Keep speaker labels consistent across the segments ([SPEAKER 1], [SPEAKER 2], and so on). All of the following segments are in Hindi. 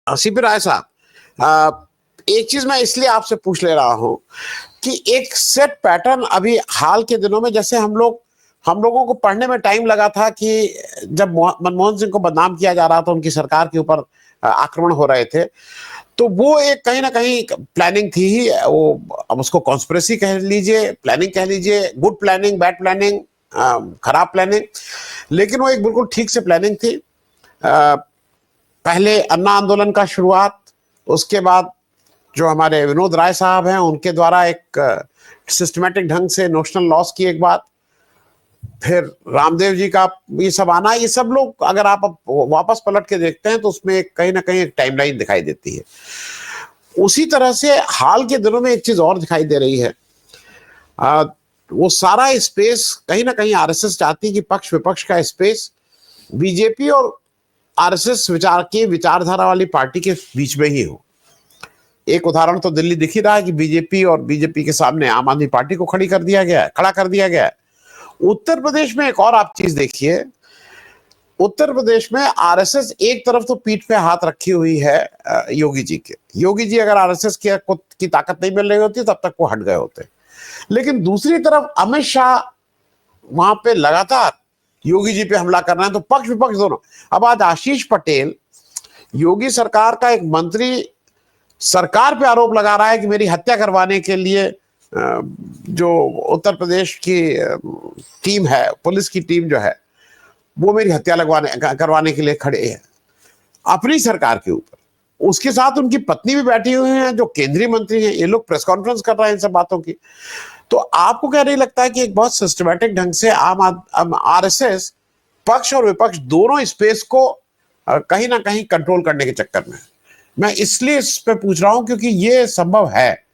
[SPEAKER 1] सीपी राय साहब, एक चीज मैं इसलिए आपसे पूछ ले रहा हूं कि एक सेट पैटर्न अभी हाल के दिनों में, जैसे हम लोगों को पढ़ने में टाइम लगा था कि जब मनमोहन सिंह को बदनाम किया जा रहा था, उनकी सरकार के ऊपर आक्रमण हो रहे थे, तो वो एक कहीं ना कहीं प्लानिंग थी ही वो। अब उसको कॉन्स्पिरेसी कह लीजिए, प्लानिंग कह लीजिए, गुड प्लानिंग, बैड प्लानिंग, खराब प्लानिंग, लेकिन वो एक बिल्कुल ठीक से प्लानिंग थी। पहले अन्ना आंदोलन का शुरुआत, उसके बाद जो हमारे विनोद राय साहब हैं उनके द्वारा एक सिस्टमेटिक ढंग से नोशनल लॉस की एक बात, फिर रामदेव जी का ये सब आना, ये सब लोग अगर आप वापस पलट के देखते हैं तो उसमें कहीं ना कहीं एक टाइमलाइन दिखाई देती है। उसी तरह से हाल के दिनों में एक चीज और दिखाई दे रही है, वो सारा स्पेस कहीं ना कहीं आरएसएस चाहती कि पक्ष विपक्ष का स्पेस बीजेपी और आरएसएस विचारधारा वाली पार्टी के बीच में ही हो। एक उदाहरण तो दिल्ली दिख ही रहा है कि बीजेपी और बीजेपी के सामने आम आदमी पार्टी को खड़ा कर दिया गया है। उत्तर प्रदेश में एक और आप चीज देखिए, उत्तर प्रदेश में आरएसएस एक तरफ तो पीठ पे हाथ रखी हुई है योगी जी के। योगी जी अगर आरएसएस की ताकत नहीं मिल रही होती तब तक वो हट गए होते, लेकिन दूसरी तरफ अमित शाह वहां पे लगातार योगी जी पे हमला कर रहे हैं, तो पक्ष विपक्ष दोनों। अब आज आशीष पटेल, योगी सरकार का एक मंत्री, सरकार पे आरोप लगा रहा है कि मेरी हत्या करवाने के लिए जो उत्तर प्रदेश की टीम है, पुलिस की टीम जो है, वो मेरी हत्या करवाने के लिए खड़े हैं अपनी सरकार के ऊपर। उसके साथ उनकी पत्नी भी बैठी हुई है जो केंद्रीय मंत्री हैं। ये लोग प्रेस कॉन्फ्रेंस कर रहे हैं इन सब बातों की। तो आपको क्या नहीं लगता है कि एक बहुत सिस्टमैटिक ढंग से आरएसएस पक्ष और विपक्ष दोनों स्पेस को कहीं ना कहीं कंट्रोल करने के चक्कर में? मैं इसलिए इस पे पूछ रहा हूं क्योंकि ये संभव है।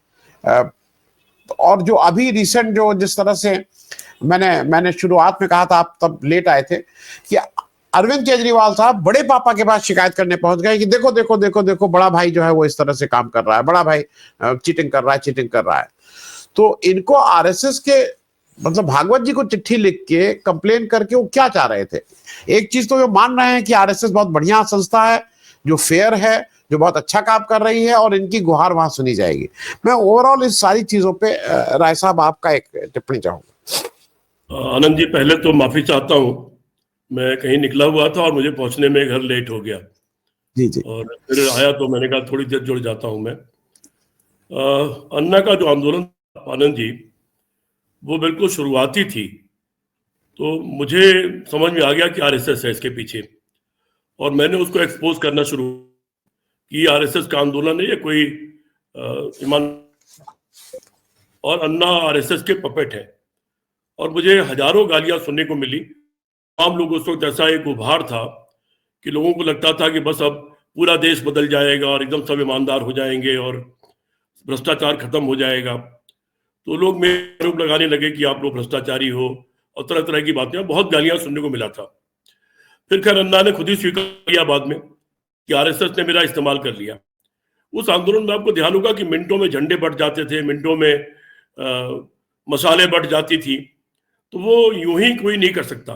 [SPEAKER 1] और जो अभी रिसेंट जो जिस तरह से मैंने शुरुआत में कहा था, आप तब लेट आए थे, कि अरविंद केजरीवाल साहब बड़े पापा के पास शिकायत करने पहुंच गए कि देखो देखो देखो देखो बड़ा भाई जो है वो इस तरह से काम कर रहा है, बड़ा भाई चीटिंग कर रहा है। तो इनको आरएसएस के मतलब भागवत जी को चिट्ठी लिख के कंप्लेन करके वो क्या चाह रहे थे? एक चीज तो वो मान रहे हैं कि आरएसएस बहुत बढ़िया संस्था है, जो फेयर है, जो बहुत अच्छा काम कर रही है और इनकी गुहार वहां सुनी जाएगी। मैं ओवरऑल इस सारी चीजों पे राय साहब आपका एक टिप्पणी चाहूंगा।
[SPEAKER 2] आनंद जी, पहले तो माफी चाहता हूँ, मैं कहीं निकला हुआ था और मुझे पहुंचने में घर लेट हो गया।
[SPEAKER 1] जी जी।
[SPEAKER 2] और फिर आया तो मैंने कहा थोड़ी देर जुड़ जाता हूँ मैं। अन्ना का जो आंदोलन, आनंद जी, वो बिल्कुल शुरुआती थी, तो मुझे समझ में आ गया कि आरएसएस है इसके पीछे, और मैंने उसको एक्सपोज करना शुरू कि आरएसएस का आंदोलन है, ये कोई ईमान, और अन्ना आरएसएस के पपेट है। और मुझे हजारों गालियां सुनने को मिली। आम लोग उस वक्त ऐसा एक उभार था कि लोगों को लगता था कि बस अब पूरा देश बदल जाएगा और एकदम सब ईमानदार हो जाएंगे और भ्रष्टाचार खत्म हो जाएगा। तो लोग मेरे आरोप लगाने लगे कि आप लोग भ्रष्टाचारी हो और तरह तरह की बातें, बहुत गालियां सुनने को मिला था। फिर खैर अन्ना ने खुद ही स्वीकार किया बाद में कि आरएसएस ने मेरा इस्तेमाल कर लिया। उस आंदोलन में आपको ध्यान होगा कि मिनटों में झंडे बढ़ जाते थे, मिनटों में मसाले बढ़ जाती थी। तो वो यूं ही कोई नहीं कर सकता,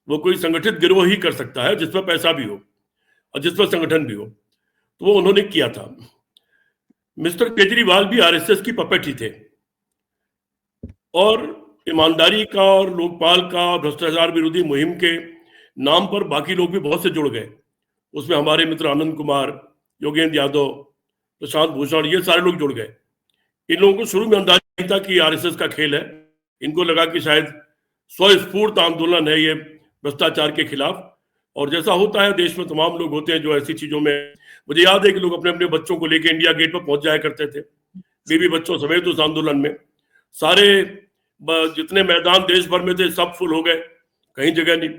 [SPEAKER 2] वो कोई संगठित गिरोह ही कर सकता है जिसमें पैसा भी हो और जिसमें संगठन भी हो। तो वो उन्होंने किया था। मिस्टर केजरीवाल भी आरएसएस की पपेट ही थे, और ईमानदारी का और लोकपाल का भ्रष्टाचार विरोधी मुहिम के नाम पर बाकी लोग भी बहुत से जुड़ गए। उसमें हमारे मित्र आनंद कुमार, योगेंद्र यादव, प्रशांत भूषण, ये सारे लोग जुड़ गए। इन लोगों को शुरू में अंदाजा नहीं था कि आरएसएस का खेल है। इनको लगा कि शायद स्वस्फूर्त आंदोलन है ये भ्रष्टाचार के खिलाफ। और जैसा होता है देश में तमाम लोग होते हैं जो ऐसी चीजों में, मुझे याद है कि लोग अपने अपने बच्चों को लेकर इंडिया गेट पर पहुंच जाया करते थे, बीवी बच्चों समेत उस आंदोलन में। सारे जितने मैदान देश भर में थे सब फुल हो गए, कहीं जगह नहीं।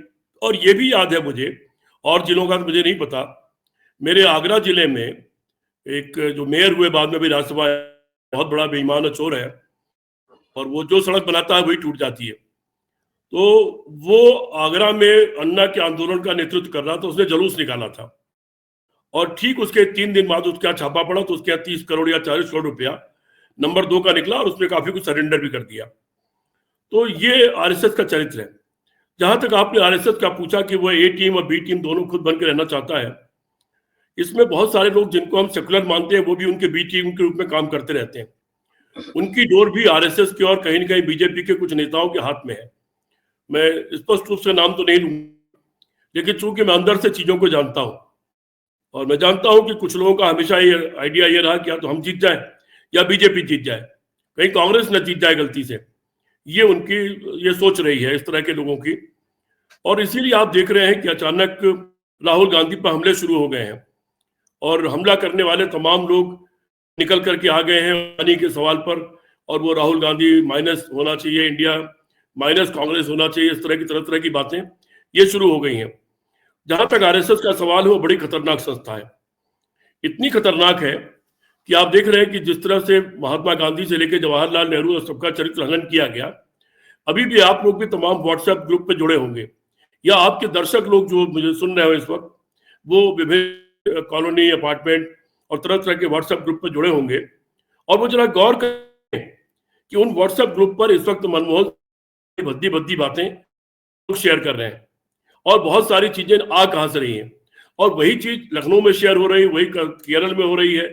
[SPEAKER 2] और ये भी याद है मुझे, और जिलों का मुझे नहीं पता, मेरे आगरा जिले में एक जो मेयर हुए बाद में भी राज्यसभा, बहुत बड़ा बेईमान चोर है, और वो जो सड़क बनाता है वही टूट जाती है। तो वो आगरा में अन्ना के आंदोलन का नेतृत्व कर रहा था, उसने जुलूस निकाला था, और ठीक उसके 3 दिन बाद उसके यहाँ छापा पड़ा, तो उसके यहाँ 30 करोड़ या 40 करोड़ रुपया नंबर 2 का निकला, और उसने काफी कुछ सरेंडर भी कर दिया। तो ये आरएसएस का चरित्र है। जहां तक आपने आरएसएस का पूछा कि वो ए टीम और बी टीम दोनों खुद बनकर रहना चाहता है, इसमें बहुत सारे लोग जिनको हम सेकुलर मानते हैं वो भी उनके बीच ही उनके रूप में काम करते रहते हैं। उनकी डोर भी आरएसएस की और कहीं न कहीं बीजेपी के कुछ नेताओं के हाथ में है। मैं स्पष्ट रूप से नाम तो नहीं लूंगा, लेकिन चूंकि मैं अंदर से चीजों को जानता हूं और मैं जानता हूं कि कुछ लोगों का हमेशा ये आइडिया ये रहा कि या तो हम जीत जाए या बीजेपी जीत जाए, कहीं कांग्रेस न जीत जाए गलती से। ये उनकी ये सोच रही है इस तरह के लोगों की, और इसीलिए आप देख रहे हैं कि अचानक राहुल गांधी पर हमले शुरू हो गए हैं और हमला करने वाले तमाम लोग निकल करके आ गए हैं पानी के सवाल पर, और वो राहुल गांधी माइनस होना चाहिए, इंडिया माइनस कांग्रेस होना चाहिए, इस तरह की तरह की बातें ये शुरू हो गई हैं। जहां तक आरएसएस का सवाल है, वो बड़ी खतरनाक संस्था है। इतनी खतरनाक है कि आप देख रहे हैं कि जिस तरह से महात्मा गांधी से लेकर जवाहरलाल नेहरू और सबका चरित्र हनन किया गया, अभी भी आप लोग भी तमाम व्हाट्सएप ग्रुप पे जुड़े होंगे, या आपके दर्शक लोग जो मुझे सुन रहे हो इस वक्त, वो विभिन्न कॉलोनी, अपार्टमेंट और तरह तरह के व्हाट्सएप ग्रुप पर जुड़े होंगे, और वो जरा गौर करें कि उन व्हाट्सएप ग्रुप पर इस वक्त मनमोहन भद्दी भद्दी बातें लोग शेयर कर रहे हैं, और बहुत सारी चीजें आ कहां से रही हैं, और वही चीज लखनऊ में शेयर हो रही है, वही केरल में हो रही है,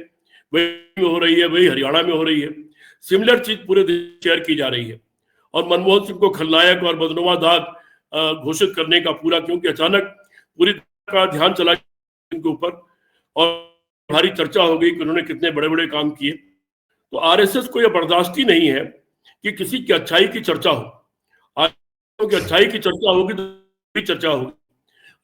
[SPEAKER 2] वही में हो रही है, वही हरियाणा में हो रही है। सिमिलर चीज पूरे देश शेयर की जा रही है, और मनमोहन सिंह को खलनायक और बदनुमा दाग घोषित करने का पूरा, क्योंकि अचानक पूरी का ध्यान चला इनके ऊपर और भारी चर्चा हो गई कि उन्होंने कितने बड़े बड़े काम किए। तो आरएसएस को यह बर्दाश्त ही नहीं है कि किसी की अच्छाई की चर्चा हो। की अच्छाई की चर्चा होगी तो भी चर्चा होगी।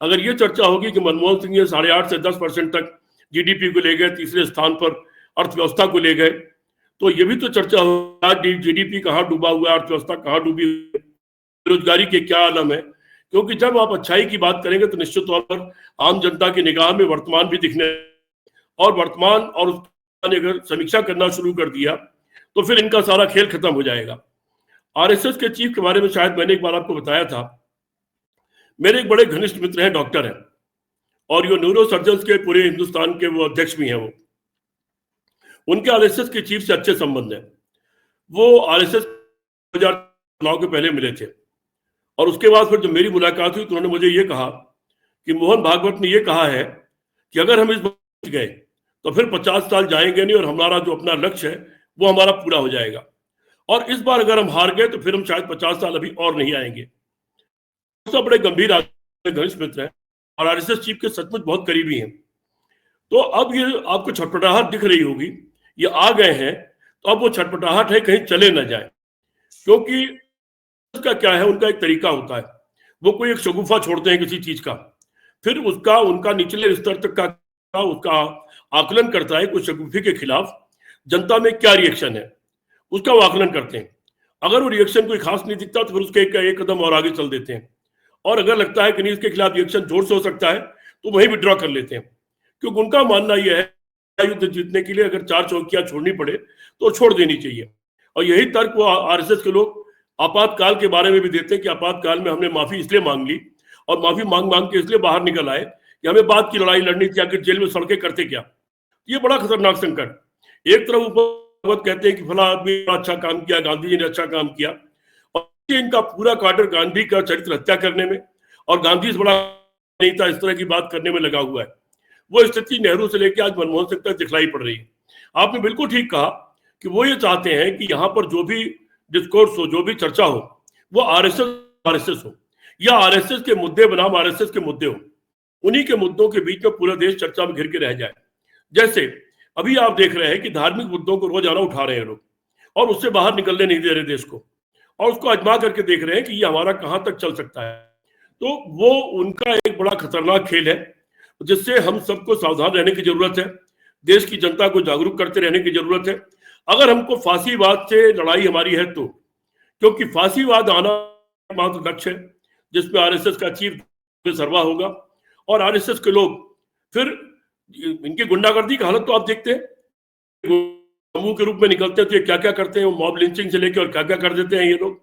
[SPEAKER 2] अगर ये चर्चा होगी कि मनमोहन सिंह 8.5 से 10% तक जीडीपी को ले गए, तीसरे स्थान पर अर्थव्यवस्था को ले गए, तो ये भी तो चर्चा होगी जीडीपी कहाँ डूबा हुआ है, अर्थव्यवस्था कहाँ डूबी हुई है, बेरोजगारी के क्या आलम है। क्योंकि जब आप अच्छाई की बात करेंगे तो निश्चित तौर पर आम जनता की निगाह में वर्तमान भी दिखने, और वर्तमान और उसने अगर समीक्षा करना शुरू कर दिया तो फिर इनका सारा खेल खत्म हो जाएगा। आरएसएस के चीफ के बारे में शायद मैंने एक बार आपको बताया था, मेरे एक बड़े घनिष्ठ मित्र हैं, डॉक्टर हैं, और ये न्यूरो सर्जन्स के पूरे हिंदुस्तान के वो अध्यक्ष भी हैं। वो उनके आरएसएस के चीफ से अच्छे संबंध हैं। वो आरएसएस 2000 चुनाव के पहले मिले थे, और उसके बाद फिर जब मेरी मुलाकात हुई तो उन्होंने मुझे ये कहा कि मोहन भागवत ने ये कहा है कि अगर हम इस बार गए तो फिर 50 साल जाएंगे नहीं, और हमारा जो अपना लक्ष्य है वो हमारा पूरा हो जाएगा, और इस बार अगर हम हार गए तो फिर हम शायद 50 साल अभी और नहीं आएंगे। तो बड़े गंभीर घनिष्ठ मित्र हैं और आरएसएस चीफ के सचमुच बहुत करीबी हैं। तो अब ये आपको छटपटाहट दिख रही होगी, ये आ गए हैं, तो अब वो छटपटाहट है कहीं चले ना जाए, क्योंकि उसका क्या है, उनका एक तरीका होता है, वो कोई एक शगुफा छोड़ते हैं किसी चीज का, फिर उसका उनका निचले स्तर तक का उसका आकलन करता है, कुछ शगुफे के खिलाफ जनता में क्या रिएक्शन है उसका वो आकलन करते हैं। अगर वो रिएक्शन कोई खास नहीं दिखता तो फिर उसके एक कदम और आगे चल देते हैं, और अगर लगता है कि नहीं इसके खिलाफ रिएक्शन जोर से हो सकता है तो वही विड्रॉ कर लेते हैं, क्योंकि उनका मानना यह है युद्ध जीतने के लिए अगर 4 चौकियां छोड़नी पड़े तो छोड़ देनी चाहिए। और यही तर्क वो आरएसएस के लोग आपातकाल के बारे में भी देते हैं कि आपातकाल में हमने माफी इसलिए मांग ली और माफी मांग मांग के इसलिए बाहर निकल आए कि हमें बात की लड़ाई लड़नी थी, आखिर जेल में सड़के करते क्या। ये बड़ा खतरनाक संकट, एक तरफ ऊपर कहते हैं कि फला आदमी अच्छा काम किया, गांधी जी ने अच्छा काम किया, और इनका पूरा क्वार्टर गांधी का चरित्र हत्या करने में और गांधी से बड़ा नहीं था इस तरह की बात करने में लगा हुआ है। वो स्थिति नेहरू से लेकर आज मनमोहन सिंह तक दिखलाई पड़ रही है। आपने बिल्कुल ठीक कहा कि वो ये चाहते हैं कि यहाँ पर जो भी डिस्कोर्स हो, जो भी चर्चा हो, वो आरएसएस हो या आरएसएस के मुद्दे बनाम आरएसएस के मुद्दे हो, उन्हीं के मुद्दों के बीच में पूरा देश चर्चा में घिर के रह जाए। जैसे अभी आप देख रहे हैं कि धार्मिक मुद्दों को रोजाना उठा रहे हैं लोग और उससे बाहर निकलने नहीं दे रहे देश को, और उसको आजमा करके देख रहे हैं कि ये हमारा कहां तक चल सकता है। तो वो उनका एक बड़ा खतरनाक खेल है जिससे हम सबको सावधान रहने की जरूरत है, देश की जनता को जागरूक करते रहने की जरूरत है। अगर हमको फांसीवाद से लड़ाई हमारी है तो, क्योंकि फांसीवाद आना मात्र लक्ष्य है जिसमें आरएसएस का चीफ सर्वा होगा, और आरएसएस के लोग फिर इनकी गुंडागर्दी की हालत तो आप देखते हैं, समूह के रूप में निकलते हैं तो ये क्या क्या करते हैं, मॉब लिंचिंग से लेकर और क्या क्या कर देते हैं ये लोग,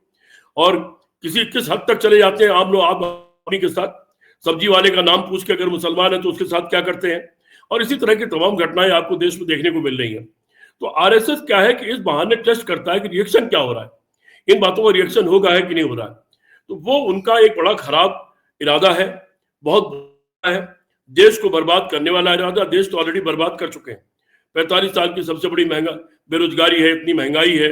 [SPEAKER 2] और किस हद तक चले जाते हैं आम लोग आदमी के साथ। सब्जी वाले का नाम पूछ के अगर मुसलमान है तो उसके साथ क्या करते हैं, और इसी तरह की तमाम घटनाएं आपको देश में देखने को मिल रही हैं। तो आरएसएस क्या है कि इस बहाने टेस्ट करता है कि रिएक्शन क्या हो रहा है, इन बातों का रिएक्शन होगा है कि नहीं हो रहा है। तो वो उनका एक बड़ा खराब इरादा है, बहुत है, देश को बर्बाद करने वाला इरादा, देश तो ऑलरेडी बर्बाद कर चुके हैं। 45 साल की सबसे बड़ी बेरोजगारी है, इतनी महंगाई है,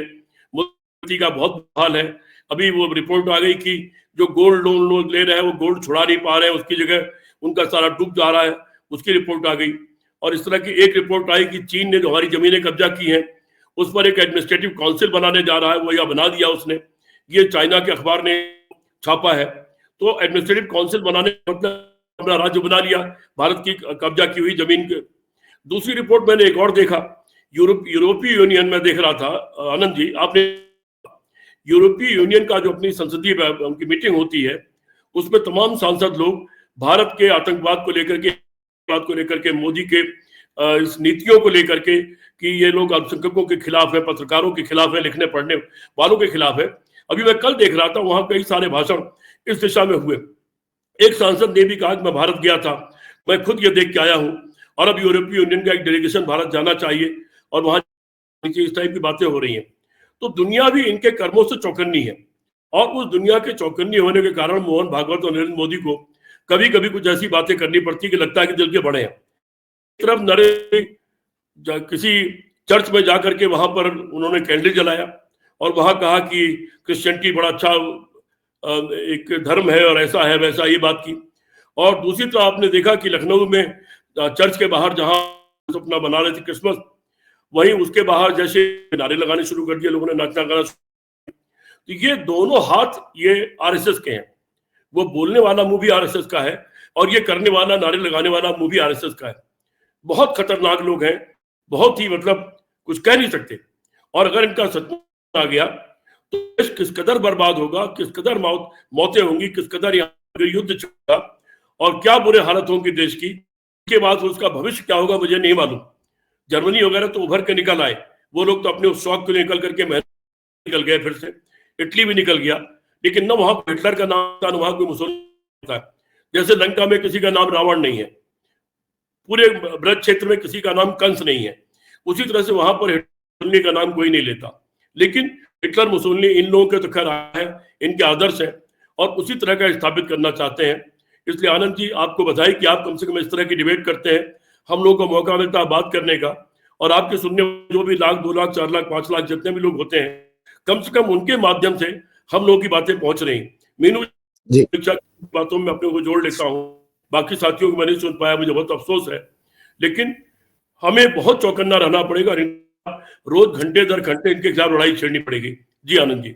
[SPEAKER 2] मुद्रास्फीति का बहुत हाल है। अभी वो रिपोर्ट आ गई कि जो गोल्ड लोन लोग ले रहे हैं वो गोल्ड छुड़ा नहीं पा रहे हैं, उसकी जगह उनका सारा डूब जा रहा है, उसकी रिपोर्ट आ गई। और इस तरह की एक रिपोर्ट आई कि चीन ने जो हमारी जमीनें कब्जा की हैं उस पर एक एडमिनिस्ट्रेटिव काउंसिल बनाने जा रहा है, वो या बना दिया उसने, ये चाइना के अखबार ने छापा है। तो एडमिनिस्ट्रेटिव काउंसिल बनाने का मतलब अपना राज्य बना लिया भारत की कब्जा की हुई जमीन के। दूसरी रिपोर्ट मैंने एक और देखा, यूरोपीय यूनियन में देख रहा था आनंद जी, आपने यूरोपीय यूनियन का जो अपनी संसदीय उनकी मीटिंग होती है उसमें तमाम सांसद लोग भारत के आतंकवाद को लेकर के मोदी के इस नीतियों को लेकर के कि ये लोग अल्पसंख्यकों के खिलाफ है, पत्रकारों के खिलाफ है, लिखने पढ़ने वालों के खिलाफ है। अभी मैं कल देख रहा था, वहां कई सारे भाषण इस दिशा में हुए। एक सांसद ने भी कहा कि मैं भारत गया था, मैं खुद ये देख के आया हूं और अब यूरोपीय यूनियन का एक डेलीगेशन भारत जाना चाहिए और वहां इस टाइप की बातें हो रही हैं। तो दुनिया भी इनके कर्मों से चौकन्नी है और उस दुनिया के चौकन्नी होने के कारण मोहन भागवत और नरेंद्र मोदी को कभी कभी कुछ ऐसी बातें करनी पड़ती कि लगता है कि दिल के बड़े हैं। एक तरफ नरेंद्र किसी चर्च में जाकर के वहां पर उन्होंने कैंडल जलाया और वहां कहा कि क्रिश्चियनिटी बड़ा अच्छा एक धर्म है और ऐसा है वैसा, ये बात की। और दूसरी तरफ आपने देखा कि लखनऊ में चर्च के बाहर जहां अपना बना रहे थे क्रिसमस, वहीं उसके बाहर जैसे नारे लगाने शुरू कर दिए लोगों ने, नाचना गाना। तो ये दोनों हाथ ये आरएसएस के हैं, वो बोलने वाला मुंह भी आरएसएस का है और ये करने वाला, नारे लगाने वाला मुंह भी आरएसएस का है। बहुत खतरनाक लोग हैं, बहुत ही मतलब कुछ कह नहीं सकते। और अगर इनका सच आ गया तो देश किस कदर बर्बाद होगा, किस कदर मौतें होंगी, किस कदर यहाँ युद्ध चलेगा और क्या बुरे हालत होंगी देश की। इसके बाद उसका भविष्य क्या होगा मुझे नहीं मालूम। जर्मनी वगैरह तो उभर के निकल आए, वो लोग तो अपने उस शौक को निकल करके निकल गए, फिर से इटली भी निकल गया, लेकिन न वहां हिटलर का नाम था, न वहां कोई मुसोलिनी था। जैसे लंका में किसी का नाम रावण नहीं है, पूरे ब्रज क्षेत्र में किसी का नाम कंस नहीं है, उसी तरह से वहां पर हिटलर का नाम कोई नहीं लेता। लेकिन हिटलर मुसोलिनी इन लोगों के तो खैर है, इनके आदर्श है और उसी तरह का स्थापित करना चाहते हैं। इसलिए आनंद जी आपको बधाई कि आप कम से कम इस तरह की डिबेट करते हैं, हम लोगों को मौका मिलता है बात करने का। और आपके सुनने जो भी 1 लाख 2 लाख 4 लाख 5 लाख जितने भी लोग होते हैं, कम से कम उनके माध्यम से हम लोगों की बातें पहुंच रही। मीनू बातों में अपने को जोड़ लेता हूँ, बाकी साथियों को मैं नहीं सुन पाया, मुझे बहुत अफसोस है। लेकिन हमें बहुत चौकन्ना रहना पड़ेगा, रोज घंटे दर घंटे इनके खिलाफ लड़ाई छेड़नी पड़ेगी। जी आनंद जी।